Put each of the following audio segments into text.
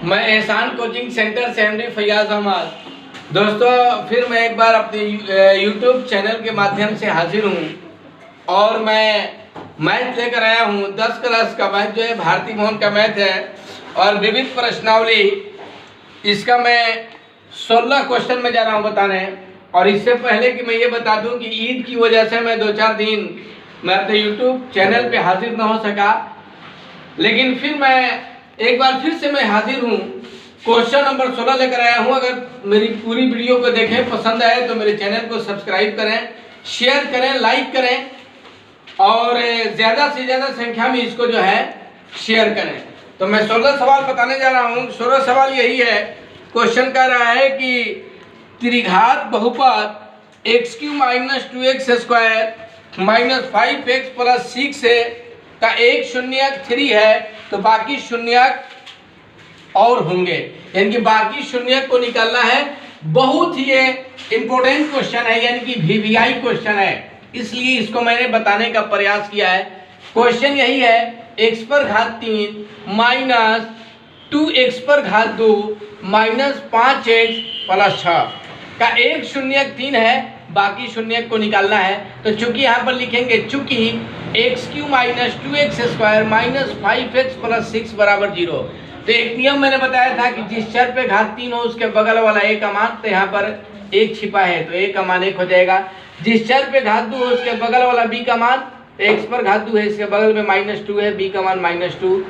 मैं एहसान coaching centre से एमडी फैयाज अहमद। दोस्तों, फिर मैं एक बार अपने यूट्यूब चैनल के माध्यम से हाजिर हूँ और मैं मैथ लेकर आया हूँ। 10 क्लास का मैथ जो है भारती मोहन का मैथ है और विविध प्रश्नावली। इसका मैं 16 क्वेश्चन में जा रहा हूँ बताने। और इससे पहले कि मैं ये बता दूँ कि ईद की वजह से मैं 2-4 दिन मैं अपने यूट्यूब चैनल पे हाजिर न हो सका, लेकिन फिर मैं एक बार फिर से मैं हाजिर हूँ। क्वेश्चन नंबर 16 लेकर आया हूँ। अगर मेरी पूरी वीडियो को देखें, पसंद आए तो मेरे चैनल को सब्सक्राइब करें, शेयर करें, लाइक करें और ज़्यादा से ज़्यादा संख्या में इसको जो है शेयर करें। तो मैं 16 सवाल बताने जा रहा हूँ। 16 सवाल यही है। क्वेश्चन कह रहा है कि त्रिघात बहुपद x³ - 2x² - 5x + 6 का एक शून्यक 3 है, तो बाकी शून्यक और होंगे, यानी कि बाकी शून्यक को निकालना है। बहुत ही इंपॉर्टेंट क्वेश्चन है, यानी कि वीवीआई क्वेश्चन है, इसलिए इसको मैंने बताने का प्रयास किया है। क्वेश्चन यही है, x⁻³ - 2x⁻² - 5x + 6 का एक शून्यक 3 है, बाकी शून्यक को निकालना है। तो चूंकि यहाँ पर लिखेंगे चूंकि x³ - 2x² - 5x + 6 = 0। तो एक नियम मैंने बताया था कि जिस चर पे घात 3 हो उसके बगल वाला a का मान, तो यहाँ पर 1 छिपा है तो a का मान 1 हो जाएगा। जिस चर पे घात 2 हो उसके बगल वाला b का मान, तो x⁻² है, इसके बगल में -2 है, b का मान -2।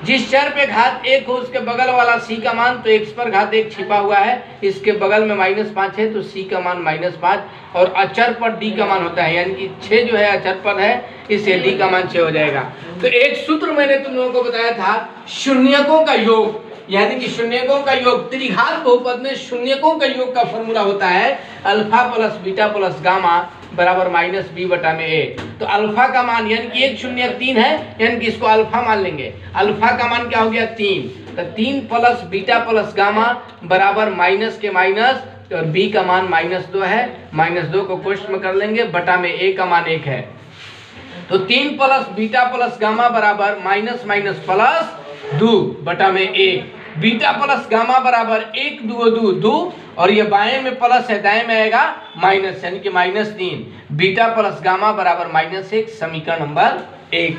जिस चर पे घात 1 हो उसके बगल वाला c का मान, तो x⁻1 छिपा हुआ है, इसके बगल में -5 है, तो c का मान -5। और अचर पद d का मान होता है, यानी कि 6 जो है अचर पद है, इससे d का मान 6 हो जाएगा। तो एक सूत्र मैंने तुम लोगों को बताया था, शून्यकों का योग, यानी कि शून्यकों का योग। त्रिघात बहुपद में शून्यकों का योग का फॉर्मूला होता है alpha plus beta plus gamma बराबर -b/a। तो अल्फा का मान, यानी कि एक शून्यक 3 है, यानी कि इसको अल्फा मान लेंगे। अल्फा का मान क्या हो गया 3, तो 3 प्लस बीटा प्लस गामा बराबर माइनस के माइनस, और b का मान -2 है, -2 को कोष्ठ में कर लेंगे, बटा में a का मान 1 है। तो 3 प्लस बीटा प्लस गामा बराबर माइनस माइनस प्लस 2 बटा में 1। बीटा प्लस गामा बराबर 1 2 2 2, और ये बाएं में प्लस है, दाएं में आएगा माइनस, यानी कि -3। बीटा प्लस गामा बराबर -1, समीकरण नंबर 1।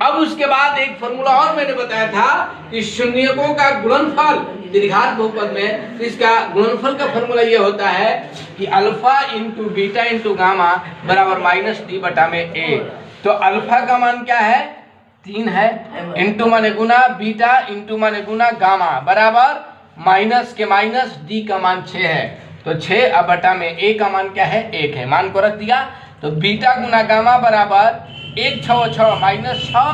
अब उसके बाद एक फॉर्मूला और मैंने बताया था कि शून्यकों का गुणनफल त्रिघात बहुपद में, इसका गुणनफल का फॉर्मूला ये होता है कि alpha into beta into gamma बराबर -d/a। तो अल्फा का मान क्या है 3 है, इंटू माने गुना, बीटा इंटू माने गुना, गामा बराबर माइनस के माइनस, डी का मान 6 है, तो 6 अब बटा में a का मान क्या है 1 है, मान को रख दिया। तो बीटा गुना गामा बराबर 1 6 6 -6,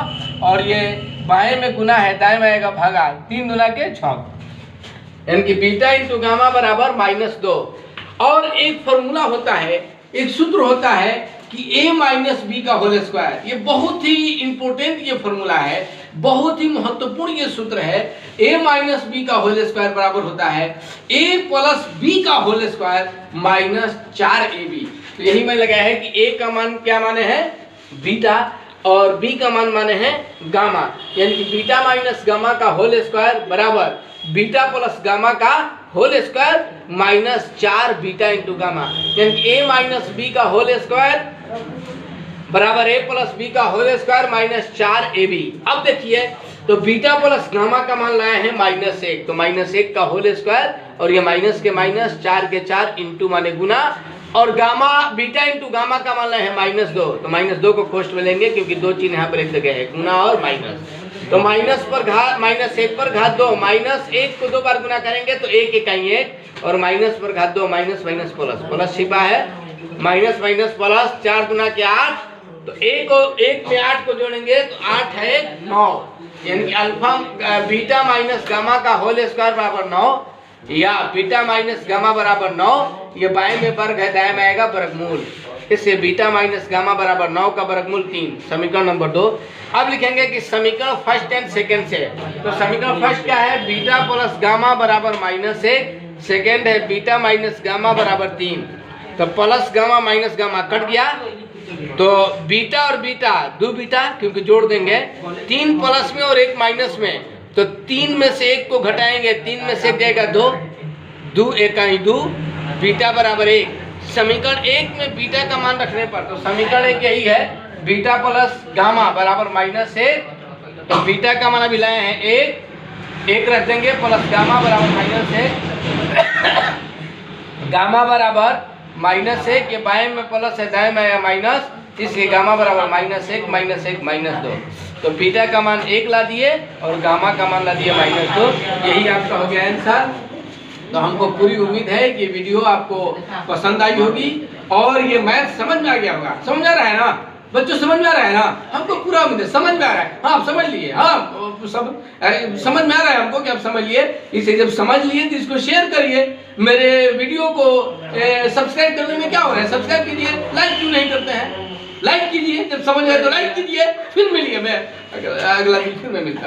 और ये बाएं में गुना है, दाएं में आएगा भागा, 3 दूना के 6, यानी कि बीटा इंटू गामा बराबर -2। और एक फॉर्मूला होता है, एक सूत्र होता है कि a - b का होल स्क्वायर। ये बहुत ही इंपॉर्टेंट ये फॉर्मूला है, बहुत ही महत्वपूर्ण ये सूत्र है। a - b का होल स्क्वायर बराबर होता है a + b का होल स्क्वायर -4ab। तो यही मैं लगाया है कि a का मान क्या माने है बीटा और b का मान माने है गामा, यानी कि बीटा माइनस गामा का होल स्क्वायर बराबर बीटा प्लस गामा का whole square -4 beta into gamma, यानी कि a - b का होल स्क्वायर बराबर a + b का होल स्क्वायर -4ab। अब देखिए, तो बीटा प्लस गामा का मान लाया है -1, तो -1 का होल स्क्वायर, और ये माइनस के माइनस, 4 के 4, इंटू माने गुना, और गामा बीटा इंटू गामा का मान लाया है -2, तो -2 को कोष्ठ में लेंगे क्योंकि दो चिन्ह यहाँ पर एक जगह है, गुना और माइनस। तो -1 पर घात 2, -1 को 2 बार गुना करेंगे तो 1 इकाई 1, और माइनस पर घात 2, माइनस माइनस प्लस, प्लस छिपा है, माइनस माइनस प्लस, 4 गुना के 8, तो 1 में 8 को जोड़ेंगे तो 8 है 9, यानी कि अल्फा बीटा माइनस गामा का होल स्क्वायर बराबर 9, या बीटा माइनस गामा बराबर 9। ये बाएं में वर्ग है, दाएं में आएगा वर्गमूल, इससे बीटा माइनस गामा बराबर 9 का वर्गमूल 3, समीकरण नंबर 2। अब लिखेंगे कि समीकरण फर्स्ट एंड सेकंड से। तो समीकरण फर्स्ट क्या है, बीटा प्लस गामा बराबर -1, सेकंड है बीटा माइनस गामा बराबर 3। तो plus gamma minus gamma cut गया, तो बीटा और बीटा 2 बीटा, क्योंकि जोड़ देंगे 3 प्लस में और 1 माइनस में, तो 3 में से 1 को घटाएंगे, 3 में से 1 जाएगा 2, 2 एकाई 2, बीटा बराबर 1। समीकरण 1 में बीटा का मान रखने पर, तो समीकरण 1 यही है, बीटा प्लस गामा बराबर -1। तो बीटा का मान अभी लाए हैं 1 रख देंगे, प्लस गामा बराबर -1। गामा बराबर -1, ये बाएं में प्लस है, दाएं में है माइनस, इसलिए गामा बराबर -1 -2। तो बीटा का मान 1 ला दिए और गामा का मान ला दिए -2। यही आपका हो गया आंसर। तो हमको पूरी उम्मीद है कि वीडियो आपको पसंद आई होगी और ये मैथ समझ में आ गया होगा। समझ आ रहा है ना बच्चों, समझ में आ रहा है ना? हमको पूरा उम्मीद है समझ में आ रहा है। हाँ, आप समझ लिए, हाँ सब समझ में आ रहा है हमको कि आप समझ लिए। इसे जब समझ लिए तो इसको शेयर करिए, मेरे वीडियो को सब्सक्राइब करने में क्या हो रहा है, सब्सक्राइब कीजिए। लाइक क्यों नहीं करते हैं? लाइक कीजिए, जब समझ आए तो लाइक कीजिए। फिर मिलिए, मैं अगला वीडियो में मिलता हूं।